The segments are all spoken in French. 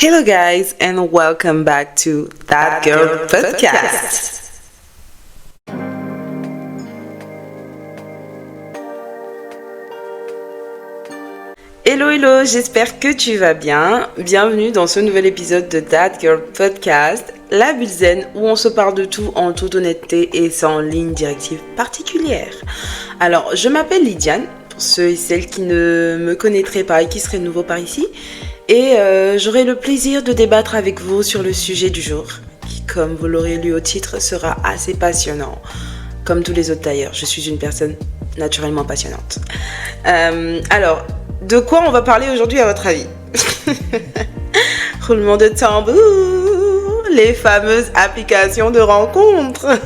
Hello guys and welcome back to That Girl Podcast. Hello, j'espère que tu vas bien. Bienvenue dans ce nouvel épisode de That Girl Podcast, la bulle zen où on se parle de tout en toute honnêteté et sans ligne directive particulière. Alors, je m'appelle Lydiane, pour ceux et celles qui ne me connaîtraient pas et qui seraient nouveaux par ici. Et j'aurai le plaisir de débattre avec vous sur le sujet du jour, qui, comme vous l'aurez lu au titre, sera assez passionnant. Comme tous les autres d'ailleurs, je suis une personne naturellement passionnante. Alors, de quoi on va parler aujourd'hui à votre avis? Roulement de tambour, les fameuses applications de rencontres.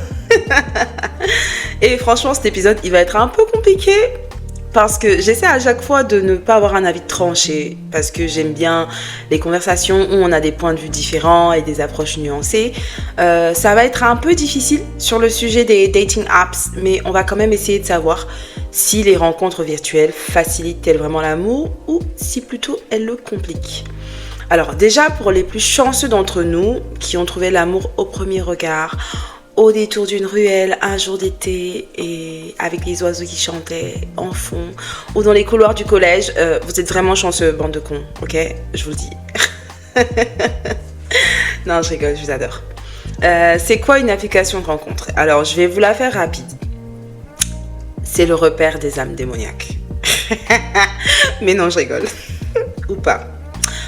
Et franchement, cet épisode, il va être un peu compliqué. Parce que j'essaie à chaque fois de ne pas avoir un avis tranché, parce que j'aime bien les conversations où on a des points de vue différents et des approches nuancées. Ça va être un peu difficile sur le sujet des dating apps, mais on va quand même essayer de savoir si les rencontres virtuelles facilitent-elles vraiment l'amour ou si plutôt elles le compliquent. Alors déjà, pour les plus chanceux d'entre nous qui ont trouvé l'amour au premier regard, au détour d'une ruelle, un jour d'été, et avec les oiseaux qui chantaient en fond, ou dans les couloirs du collège, vous êtes vraiment chanceux, bande de cons, ok? Je vous le dis. Non, je rigole, je vous adore. C'est quoi une application de rencontre? Alors, je vais vous la faire rapide. C'est le repère des âmes démoniaques. Mais non, je rigole. Ou pas.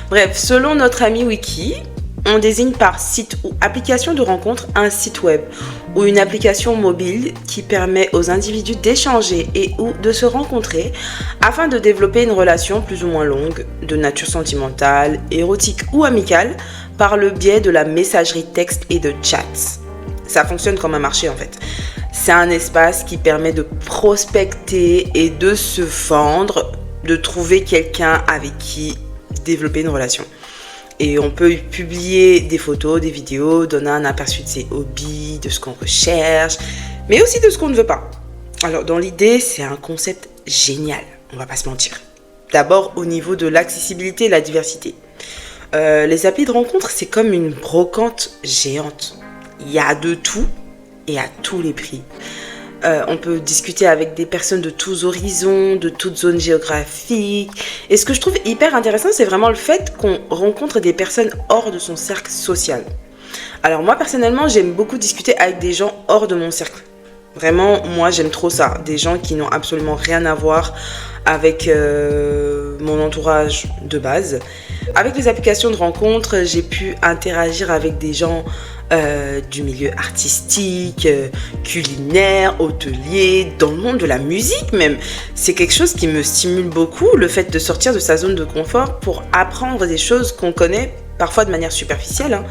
Bref, selon notre ami Wiki, on désigne par site ou application de rencontre un site web ou une application mobile qui permet aux individus d'échanger et ou de se rencontrer afin de développer une relation plus ou moins longue, de nature sentimentale, érotique ou amicale par le biais de la messagerie texte et de chats. Ça fonctionne comme un marché en fait. C'est un espace qui permet de prospecter et de se vendre, de trouver quelqu'un avec qui développer une relation. Et on peut publier des photos, des vidéos, donner un aperçu de ses hobbies, de ce qu'on recherche, mais aussi de ce qu'on ne veut pas. Alors dans l'idée, c'est un concept génial, on va pas se mentir. D'abord au niveau de l'accessibilité et la diversité. Les applis de rencontre, c'est comme une brocante géante. Il y a de tout et à tous les prix. On peut discuter avec des personnes de tous horizons, de toutes zones géographiques. Et ce que je trouve hyper intéressant, c'est vraiment le fait qu'on rencontre des personnes hors de son cercle social. Alors moi, personnellement, j'aime beaucoup discuter avec des gens hors de mon cercle. Vraiment, moi, j'aime trop ça. Des gens qui n'ont absolument rien à voir avec mon entourage de base. Avec les applications de rencontre, j'ai pu interagir avec des gens du milieu artistique, culinaire, hôtelier, dans le monde de la musique même. C'est quelque chose qui me stimule beaucoup, le fait de sortir de sa zone de confort pour apprendre des choses qu'on connaît parfois de manière superficielle, hein.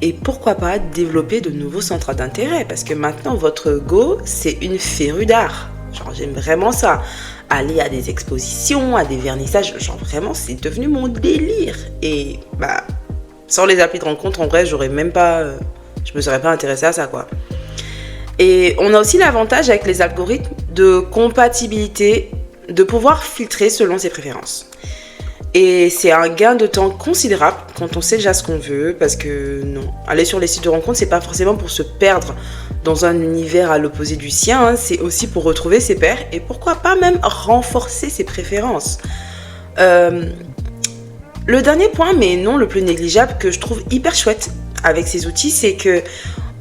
Et pourquoi pas développer de nouveaux centres d'intérêt, parce que maintenant votre go, c'est une férue d'art. Genre j'aime vraiment ça. Aller à des expositions, à des vernissages, genre vraiment c'est devenu mon délire. Et sans les applis de rencontre, en vrai, je me serais pas intéressée à ça, quoi. Et on a aussi l'avantage avec les algorithmes de compatibilité, de pouvoir filtrer selon ses préférences. Et c'est un gain de temps considérable quand on sait déjà ce qu'on veut, parce que non, aller sur les sites de rencontre, c'est pas forcément pour se perdre dans un univers à l'opposé du sien, hein, c'est aussi pour retrouver ses pairs et pourquoi pas même renforcer ses préférences. Le dernier point, mais non le plus négligeable, que je trouve hyper chouette avec ces outils, c'est que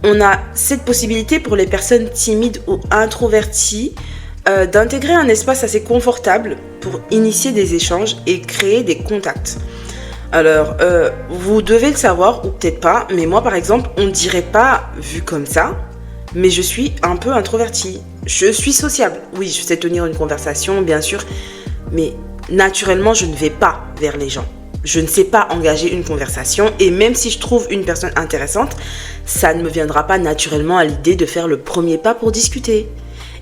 on a cette possibilité pour les personnes timides ou introverties d'intégrer un espace assez confortable pour initier des échanges et créer des contacts. Alors, vous devez le savoir ou peut-être pas, mais moi par exemple, on ne dirait pas vu comme ça, mais je suis un peu introvertie. Je suis sociable, oui, je sais tenir une conversation, bien sûr, mais naturellement, je ne vais pas vers les gens. Je ne sais pas engager une conversation et même si je trouve une personne intéressante, ça ne me viendra pas naturellement à l'idée de faire le premier pas pour discuter.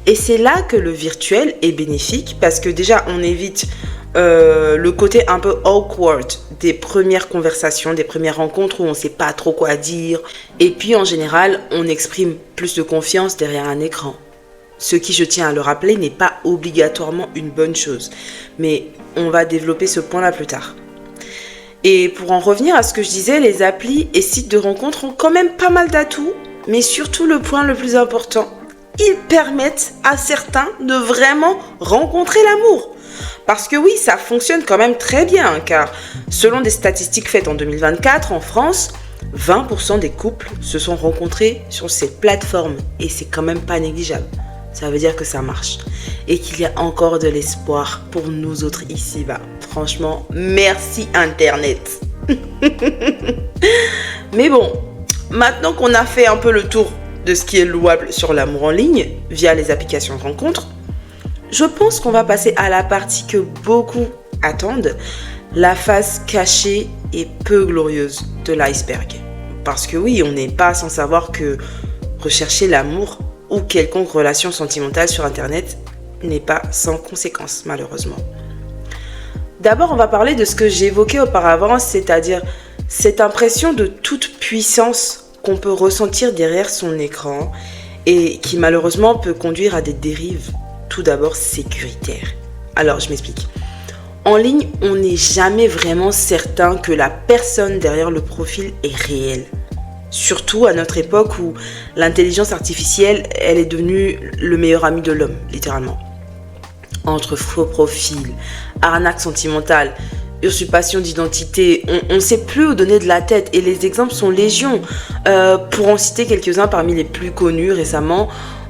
Et c'est là que le virtuel est bénéfique parce que déjà on évite le côté un peu awkward des premières conversations, des premières rencontres où on ne sait pas trop quoi dire. Et puis en général, on exprime plus de confiance derrière un écran. Ce qui, je tiens à le rappeler, n'est pas obligatoirement une bonne chose. Mais on va développer ce point-là plus tard. Et pour en revenir à ce que je disais, les applis et sites de rencontres ont quand même pas mal d'atouts, mais surtout le point le plus important, ils permettent à certains de vraiment rencontrer l'amour. Parce que oui, ça fonctionne quand même très bien, car selon des statistiques faites en 2024 en France, 20% des couples se sont rencontrés sur ces plateformes et c'est quand même pas négligeable. Ça veut dire que ça marche et qu'il y a encore de l'espoir pour nous autres ici-bas. Franchement, merci Internet. Mais bon, maintenant qu'on a fait un peu le tour de ce qui est louable sur l'amour en ligne via les applications de rencontres, je pense qu'on va passer à la partie que beaucoup attendent, la face cachée et peu glorieuse de l'iceberg. Parce que oui, on n'est pas sans savoir que rechercher l'amour ou quelconque relation sentimentale sur Internet n'est pas sans conséquences, malheureusement. D'abord, on va parler de ce que j'évoquais auparavant, c'est-à-dire cette impression de toute puissance qu'on peut ressentir derrière son écran et qui malheureusement peut conduire à des dérives tout d'abord sécuritaires. Alors, je m'explique. En ligne, on n'est jamais vraiment certain que la personne derrière le profil est réelle. Surtout à notre époque où l'intelligence artificielle, elle est devenue le meilleur ami de l'homme, littéralement. Entre faux profils, arnaques sentimentales, usurpation d'identité, on ne sait plus où donner de la tête et les exemples sont légion. Pour en citer quelques-uns parmi les plus connus récemment,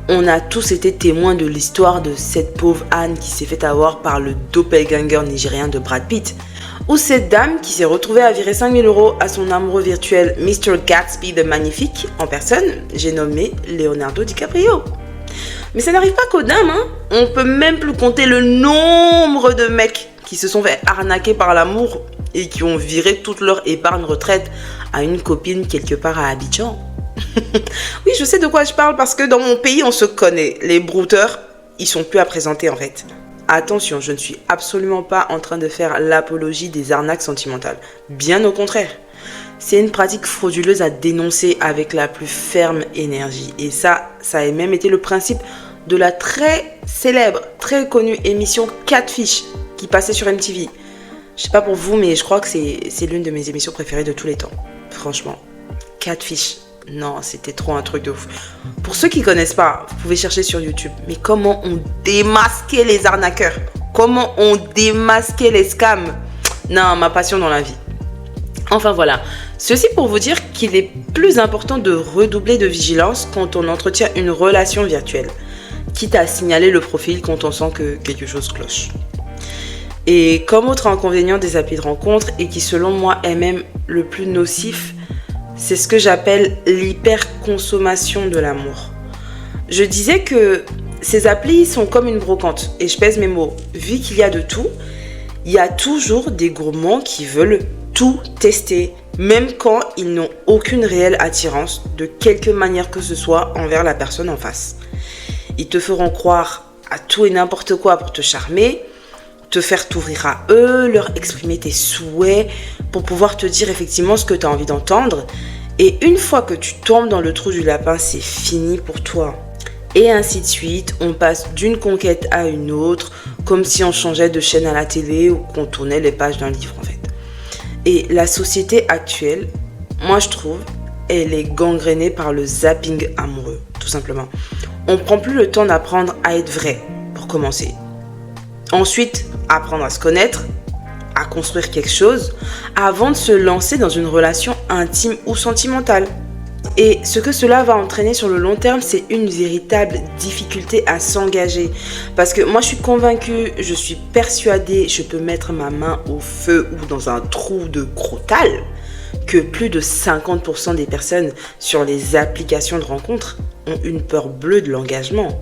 on a tous été témoins de l'histoire de cette pauvre Anne qui s'est fait avoir par le doppelganger nigérien de Brad Pitt. Ou cette dame qui s'est retrouvée à virer 5 000 € à son amoureux virtuel Mr. Gatsby the Magnifique en personne, j'ai nommé Leonardo DiCaprio. Mais ça n'arrive pas qu'aux dames, hein. On peut même plus compter le nombre de mecs qui se sont fait arnaquer par l'amour et qui ont viré toute leur épargne retraite à une copine quelque part à Abidjan. Oui, je sais de quoi je parle parce que dans mon pays, on se connaît. Les brouteurs, ils sont plus à présenter en fait. Attention, je ne suis absolument pas en train de faire l'apologie des arnaques sentimentales. Bien au contraire. C'est une pratique frauduleuse à dénoncer avec la plus ferme énergie. Et ça a même été le principe de la très célèbre, très connue émission Catfish qui passait sur MTV. Je sais pas pour vous, mais je crois que c'est l'une de mes émissions préférées de tous les temps. Franchement, Catfish. Non, c'était trop un truc de ouf. Pour ceux qui connaissent pas, vous pouvez chercher sur YouTube. Mais comment on démasquait les arnaqueurs? Comment on démasquait les scams? Non, ma passion dans la vie. Enfin voilà, ceci pour vous dire qu'il est plus important de redoubler de vigilance quand on entretient une relation virtuelle, quitte à signaler le profil quand on sent que quelque chose cloche. Et comme autre inconvénient des applis de rencontre, et qui selon moi est même le plus nocif, c'est ce que j'appelle l'hyperconsommation de l'amour. Je disais que ces applis sont comme une brocante, et je pèse mes mots. Vu qu'il y a de tout, il y a toujours des gourmands qui veulent tout tester, même quand ils n'ont aucune réelle attirance, de quelque manière que ce soit, envers la personne en face. Ils te feront croire à tout et n'importe quoi pour te charmer, te faire t'ouvrir à eux, leur exprimer tes souhaits pour pouvoir te dire effectivement ce que tu as envie d'entendre. Et une fois que tu tombes dans le trou du lapin, c'est fini pour toi. Et ainsi de suite, on passe d'une conquête à une autre, comme si on changeait de chaîne à la télé ou qu'on tournait les pages d'un livre en fait. Et la société actuelle, moi je trouve, elle est gangrénée par le zapping amoureux, tout simplement. On prend plus le temps d'apprendre à être vrai, pour commencer. Ensuite, apprendre à se connaître, à construire quelque chose, avant de se lancer dans une relation intime ou sentimentale. Et ce que cela va entraîner sur le long terme, c'est une véritable difficulté à s'engager. Parce que moi, je suis convaincue, je suis persuadée, je peux mettre ma main au feu ou dans un trou de crotal, que plus de 50% des personnes sur les applications de rencontres ont une peur bleue de l'engagement.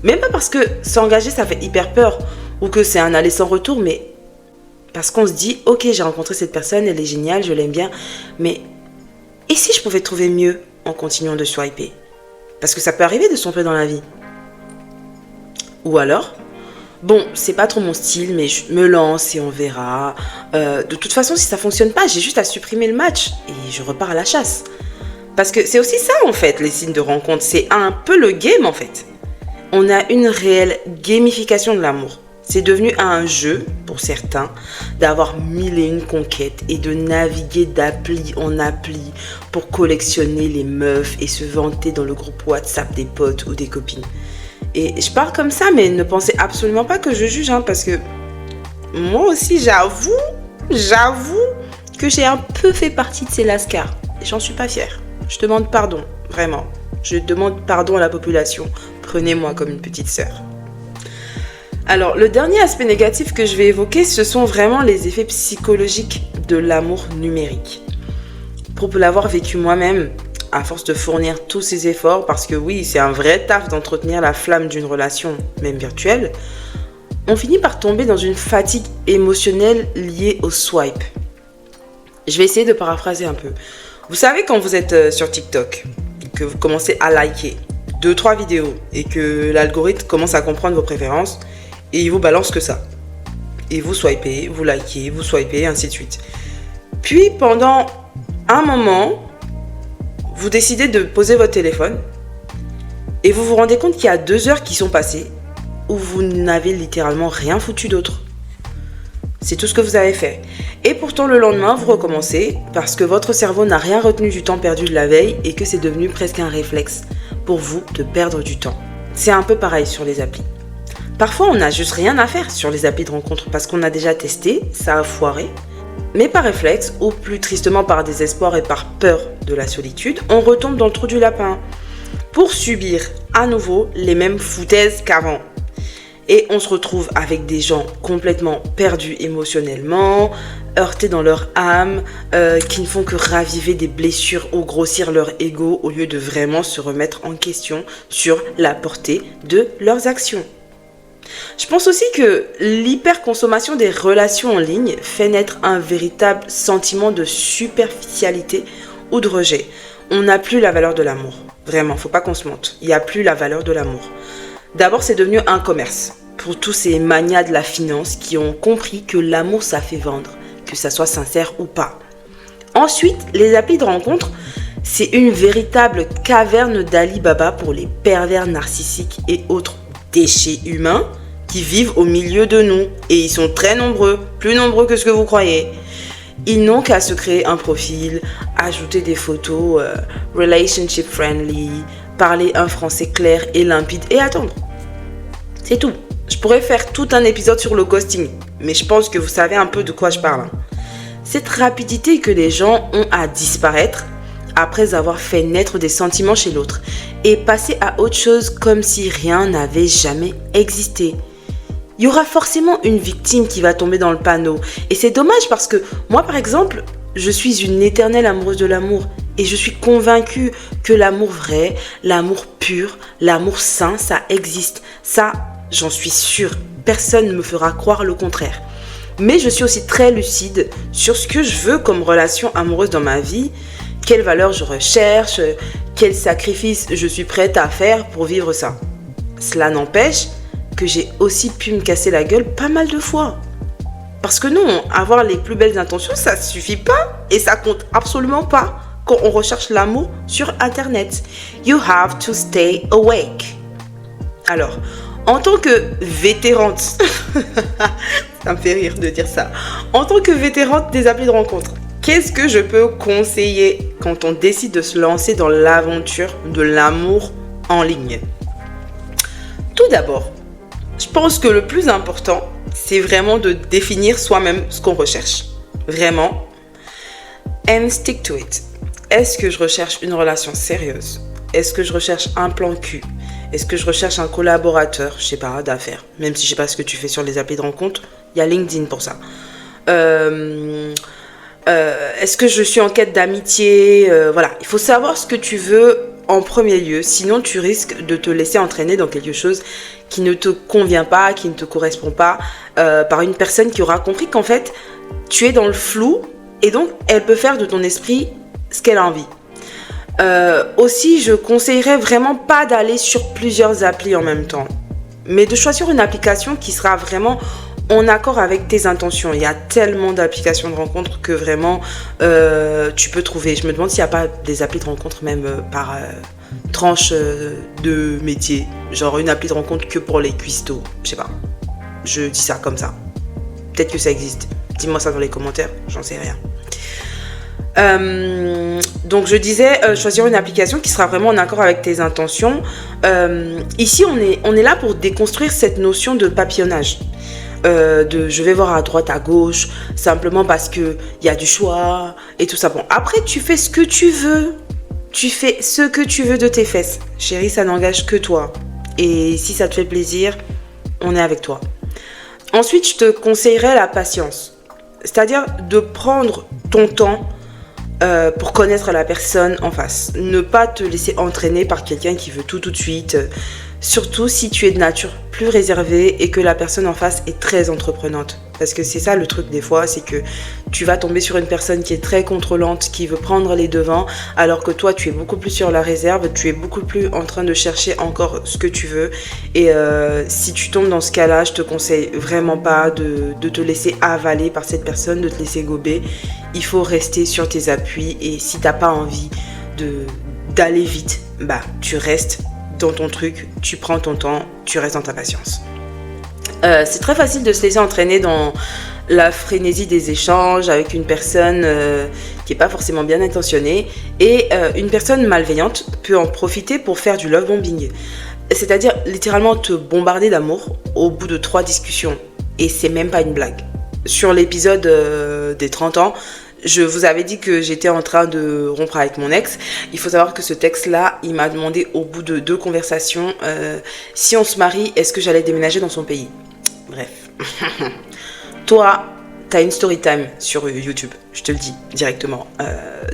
Même pas parce que s'engager, ça fait hyper peur, ou que c'est un aller sans retour, mais parce qu'on se dit, ok, j'ai rencontré cette personne, elle est géniale, je l'aime bien, mais et si je pouvais trouver mieux en continuant de swiper? Parce que ça peut arriver de se tromper dans la vie. Ou alors, bon, c'est pas trop mon style, mais je me lance et on verra. De toute façon, si ça fonctionne pas, j'ai juste à supprimer le match et je repars à la chasse. Parce que c'est aussi ça, en fait, les signes de rencontre. C'est un peu le game, en fait. On a une réelle gamification de l'amour. C'est devenu un jeu, pour certains, d'avoir mille et une conquêtes et de naviguer d'appli en appli pour collectionner les meufs et se vanter dans le groupe WhatsApp des potes ou des copines. Et je parle comme ça, mais ne pensez absolument pas que je juge, parce que moi aussi, j'avoue que j'ai un peu fait partie de ces lascars. Et j'en suis pas fière. Je demande pardon, vraiment. Je demande pardon à la population. Prenez-moi comme une petite sœur. Alors, le dernier aspect négatif que je vais évoquer, ce sont vraiment les effets psychologiques de l'amour numérique. Pour l'avoir vécu moi-même, à force de fournir tous ces efforts, parce que oui, c'est un vrai taf d'entretenir la flamme d'une relation, même virtuelle, on finit par tomber dans une fatigue émotionnelle liée au swipe. Je vais essayer de paraphraser un peu. Vous savez, quand vous êtes sur TikTok, que vous commencez à liker 2-3 vidéos et que l'algorithme commence à comprendre vos préférences, et il vous balance que ça. Et vous swipez, vous likez, vous swipez, et ainsi de suite. Puis, pendant un moment, vous décidez de poser votre téléphone et vous vous rendez compte qu'il y a 2 heures qui sont passées où vous n'avez littéralement rien foutu d'autre. C'est tout ce que vous avez fait. Et pourtant, le lendemain, vous recommencez parce que votre cerveau n'a rien retenu du temps perdu de la veille et que c'est devenu presque un réflexe pour vous de perdre du temps. C'est un peu pareil sur les applis. Parfois, on n'a juste rien à faire sur les applis de rencontre parce qu'on a déjà testé, ça a foiré. Mais par réflexe, ou plus tristement par désespoir et par peur de la solitude, on retombe dans le trou du lapin pour subir à nouveau les mêmes foutaises qu'avant. Et on se retrouve avec des gens complètement perdus émotionnellement, heurtés dans leur âme, qui ne font que raviver des blessures ou grossir leur ego au lieu de vraiment se remettre en question sur la portée de leurs actions. Je pense aussi que l'hyperconsommation des relations en ligne fait naître un véritable sentiment de superficialité ou de rejet. On n'a plus la valeur de l'amour. Vraiment, faut pas qu'on se mente. Il n'y a plus la valeur de l'amour. D'abord, c'est devenu un commerce pour tous ces manias de la finance qui ont compris que l'amour, ça fait vendre, que ça soit sincère ou pas. Ensuite, les applis de rencontre, c'est une véritable caverne d'Ali Baba pour les pervers narcissiques et autres déchets humains qui vivent au milieu de nous. Et ils sont très nombreux, plus nombreux que ce que vous croyez. Ils n'ont qu'à se créer un profil, ajouter des photos relationship friendly, parler un français clair et limpide et attendre. C'est tout. Je pourrais faire tout un épisode sur le ghosting, mais je pense que vous savez un peu de quoi je parle. Cette rapidité que les gens ont à disparaître après avoir fait naître des sentiments chez l'autre et passer à autre chose comme si rien n'avait jamais existé. Il y aura forcément une victime qui va tomber dans le panneau. Et c'est dommage parce que moi, par exemple, je suis une éternelle amoureuse de l'amour. Et je suis convaincue que l'amour vrai, l'amour pur, l'amour sain, ça existe. Ça, j'en suis sûre. Personne ne me fera croire le contraire. Mais je suis aussi très lucide sur ce que je veux comme relation amoureuse dans ma vie, quelles valeurs je recherche, quels sacrifices je suis prête à faire pour vivre ça. Cela n'empêche que j'ai aussi pu me casser la gueule pas mal de fois. Parce que non, avoir les plus belles intentions, ça suffit pas et ça compte absolument pas quand on recherche l'amour sur Internet. You have to stay awake. Alors, en tant que vétérante, ça me fait rire de dire ça, en tant que vétérante des applis de rencontre, qu'est-ce que je peux conseiller quand on décide de se lancer dans l'aventure de l'amour en ligne? Tout d'abord, je pense que le plus important, c'est vraiment de définir soi-même ce qu'on recherche. Vraiment. And stick to it. Est-ce que je recherche une relation sérieuse? Est-ce que je recherche un plan cul? Est-ce que je recherche un collaborateur, je sais pas, d'affaires? Même si je sais pas ce que tu fais sur les applis de rencontre, il y a LinkedIn pour ça. Est-ce que je suis en quête d'amitié? Voilà, il faut savoir ce que tu veux en premier lieu, sinon tu risques de te laisser entraîner dans quelque chose qui ne te convient pas, qui ne te correspond pas, par une personne qui aura compris qu'en fait, tu es dans le flou et donc elle peut faire de ton esprit ce qu'elle a envie. Aussi, je conseillerais vraiment pas d'aller sur plusieurs applis en même temps, mais de choisir une application qui sera vraiment en accord avec tes intentions. Il y a tellement d'applications de rencontres que vraiment tu peux trouver. Je me demande s'il n'y a pas des applis de rencontres même par tranche de métier. Genre une appli de rencontre que pour les cuistots. Je sais pas. Je dis ça comme ça. Peut-être que ça existe. Dis-moi ça dans les commentaires, j'en sais rien. Donc je disais choisir une application qui sera vraiment en accord avec tes intentions. Ici on est là pour déconstruire cette notion de papillonnage. De je vais voir à droite à gauche simplement parce que il y a du choix et tout ça. Bon, après tu fais ce que tu veux. Tu fais ce que tu veux de tes fesses. Chérie, ça n'engage que toi. Et si ça te fait plaisir, on est avec toi. Ensuite, je te conseillerais la patience. C'est-à-dire de prendre ton temps pour connaître la personne en face. Ne pas te laisser entraîner par quelqu'un qui veut tout de suite. Surtout si tu es de nature plus réservée et que la personne en face est très entreprenante. Parce que c'est ça le truc des fois, c'est que tu vas tomber sur une personne qui est très contrôlante, qui veut prendre les devants, alors que toi tu es beaucoup plus sur la réserve, tu es beaucoup plus en train de chercher encore ce que tu veux. Et si tu tombes dans ce cas-là, je te conseille vraiment pas de te laisser avaler par cette personne, de te laisser gober. Il faut rester sur tes appuis et si t'as pas envie d'aller vite, bah tu restes dans ton truc, tu prends ton temps, tu restes dans ta patience. C'est très facile de se laisser entraîner dans la frénésie des échanges avec une personne qui n'est pas forcément bien intentionnée et une personne malveillante peut en profiter pour faire du love bombing. C'est-à-dire littéralement te bombarder d'amour au bout de 3 discussions et c'est même pas une blague. Sur l'épisode des 30 ans, je vous avais dit que j'étais en train de rompre avec mon ex. Il faut savoir que ce texte-là, il m'a demandé au bout de 2 conversations si on se marie, est-ce que j'allais déménager dans son pays. Bref. Toi, t'as une story time sur YouTube, je te le dis directement.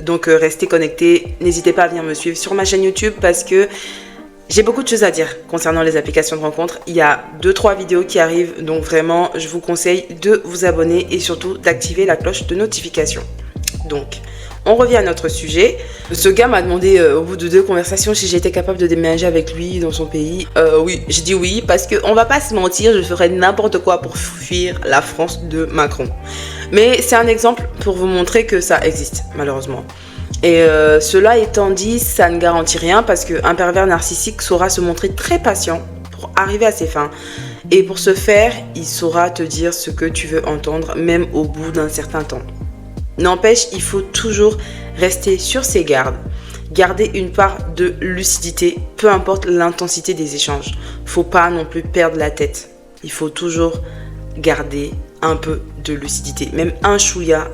Donc restez connectés. N'hésitez pas à venir me suivre sur ma chaîne YouTube parce que j'ai beaucoup de choses à dire concernant les applications de rencontres. Il y a 2-3 vidéos qui arrivent, donc vraiment, je vous conseille de vous abonner et surtout d'activer la cloche de notification. Donc, on revient à notre sujet. Ce gars m'a demandé au bout de 2 conversations si j'étais capable de déménager avec lui dans son pays. Oui, j'ai dit oui parce qu'on va pas se mentir, je ferais n'importe quoi pour fuir la France de Macron. Mais c'est un exemple pour vous montrer que ça existe, malheureusement. Et cela étant dit, ça ne garantit rien parce qu'un pervers narcissique saura se montrer très patient pour arriver à ses fins. Et pour ce faire, il saura te dire ce que tu veux entendre, même au bout d'un certain temps. N'empêche, il faut toujours rester sur ses gardes, garder une part de lucidité, peu importe l'intensité des échanges. Faut pas non plus perdre la tête. Il faut toujours garder un peu de lucidité. Même un chouïa,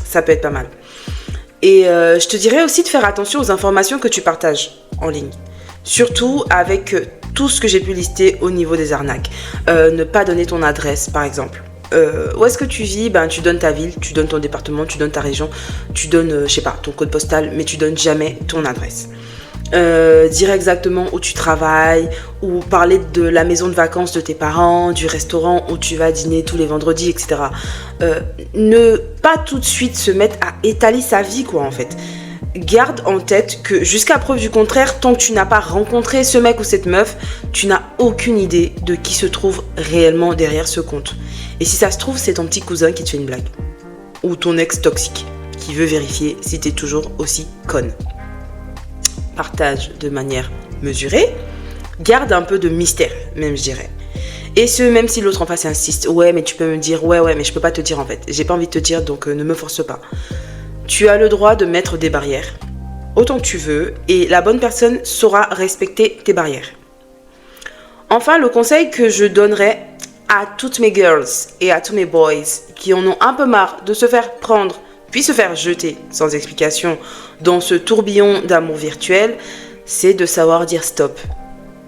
ça peut être pas mal. Et je te dirais aussi de faire attention aux informations que tu partages en ligne. Surtout avec tout ce que j'ai pu lister au niveau des arnaques. Ne pas donner ton adresse, par exemple. Où est-ce que tu vis? Tu donnes ta ville, tu donnes ton département, tu donnes ta région, tu donnes, ton code postal, mais tu donnes jamais ton adresse. Dire exactement où tu travailles, ou parler de la maison de vacances de tes parents, du restaurant où tu vas dîner tous les vendredis, etc. Ne pas tout de suite se mettre à étaler sa vie, quoi, en fait. Garde en tête que jusqu'à preuve du contraire, tant que tu n'as pas rencontré ce mec ou cette meuf, tu n'as aucune idée de qui se trouve réellement derrière ce compte. Et si ça se trouve, c'est ton petit cousin qui te fait une blague. Ou ton ex toxique qui veut vérifier si tu es toujours aussi conne. Partage de manière mesurée. Garde un peu de mystère, même je dirais. Et ce, même si l'autre en face insiste. Ouais, mais tu peux me dire, ouais, mais je peux pas te dire en fait. J'ai pas envie de te dire, donc ne me force pas. Tu as le droit de mettre des barrières, autant que tu veux, et la bonne personne saura respecter tes barrières. Enfin, le conseil que je donnerais à toutes mes girls et à tous mes boys qui en ont un peu marre de se faire prendre, puis se faire jeter sans explication dans ce tourbillon d'amour virtuel, c'est de savoir dire stop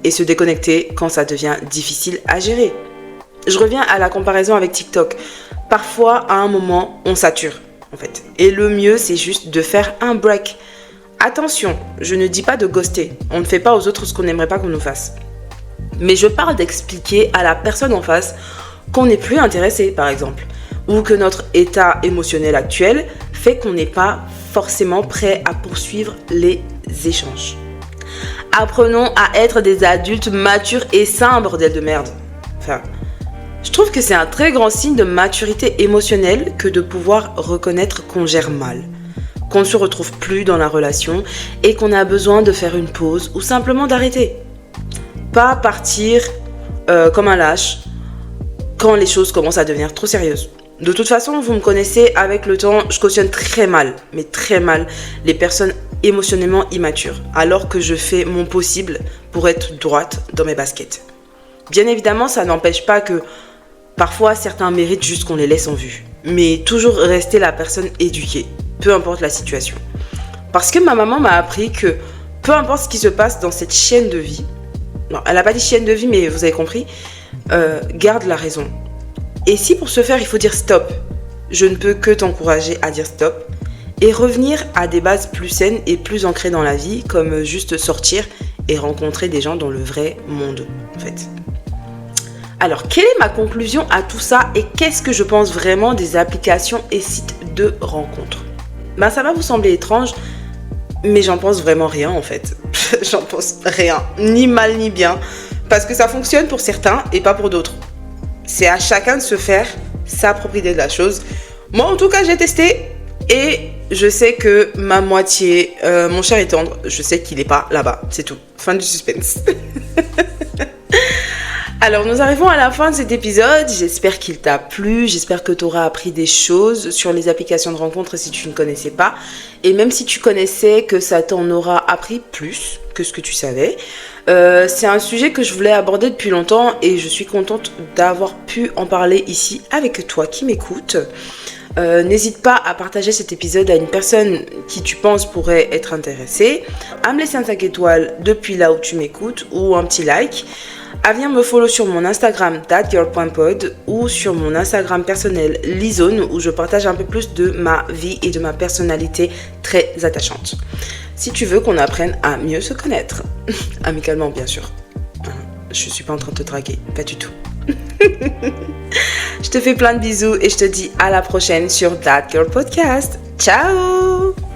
et se déconnecter quand ça devient difficile à gérer. Je reviens à la comparaison avec TikTok. Parfois, à un moment, on sature. En fait. Et le mieux, c'est juste de faire un break. Attention, je ne dis pas de ghoster. On ne fait pas aux autres ce qu'on n'aimerait pas qu'on nous fasse. Mais je parle d'expliquer à la personne en face qu'on n'est plus intéressé, par exemple. Ou que notre état émotionnel actuel fait qu'on n'est pas forcément prêt à poursuivre les échanges. Apprenons à être des adultes matures et sains, bordel de merde. Enfin... Je trouve que c'est un très grand signe de maturité émotionnelle que de pouvoir reconnaître qu'on gère mal, qu'on ne se retrouve plus dans la relation et qu'on a besoin de faire une pause ou simplement d'arrêter. Pas partir comme un lâche quand les choses commencent à devenir trop sérieuses. De toute façon, vous me connaissez, avec le temps, je cautionne très mal, mais très mal, les personnes émotionnellement immatures, alors que je fais mon possible pour être droite dans mes baskets. Bien évidemment, ça n'empêche pas que parfois certains méritent juste qu'on les laisse en vue, mais toujours rester la personne éduquée, peu importe la situation. Parce que ma maman m'a appris que peu importe ce qui se passe dans cette chaîne de vie, non, elle n'a pas dit chaîne de vie, mais vous avez compris, garde la raison. Et si pour ce faire, il faut dire stop, je ne peux que t'encourager à dire stop et revenir à des bases plus saines et plus ancrées dans la vie, comme juste sortir et rencontrer des gens dans le vrai monde, en fait. Alors, quelle est ma conclusion à tout ça et qu'est-ce que je pense vraiment des applications et sites de rencontres ? Ça va vous sembler étrange, mais j'en pense vraiment rien en fait. J'en pense rien, ni mal ni bien, parce que ça fonctionne pour certains et pas pour d'autres. C'est à chacun de se faire sa propre idée de la chose. Moi en tout cas j'ai testé et je sais que ma moitié, mon cher et tendre, je sais qu'il n'est pas là-bas, c'est tout. Fin du suspense. Alors nous arrivons à la fin de cet épisode, j'espère qu'il t'a plu, j'espère que tu auras appris des choses sur les applications de rencontres si tu ne connaissais pas. Et même si tu connaissais, que ça t'en aura appris plus que ce que tu savais. C'est un sujet que je voulais aborder depuis longtemps et je suis contente d'avoir pu en parler ici avec toi qui m'écoutes. N'hésite pas à partager cet épisode à une personne qui tu penses pourrait être intéressée, à me laisser un 5 étoiles depuis là où tu m'écoutes ou un petit like, à venir me follow sur mon Instagram thatgirl.pod ou sur mon Instagram personnel Lizone où je partage un peu plus de ma vie et de ma personnalité très attachante. Si tu veux qu'on apprenne à mieux se connaître, amicalement bien sûr. Je suis pas en train de te draguer, pas du tout. Je te fais plein de bisous et je te dis à la prochaine sur That Girl Podcast. Ciao!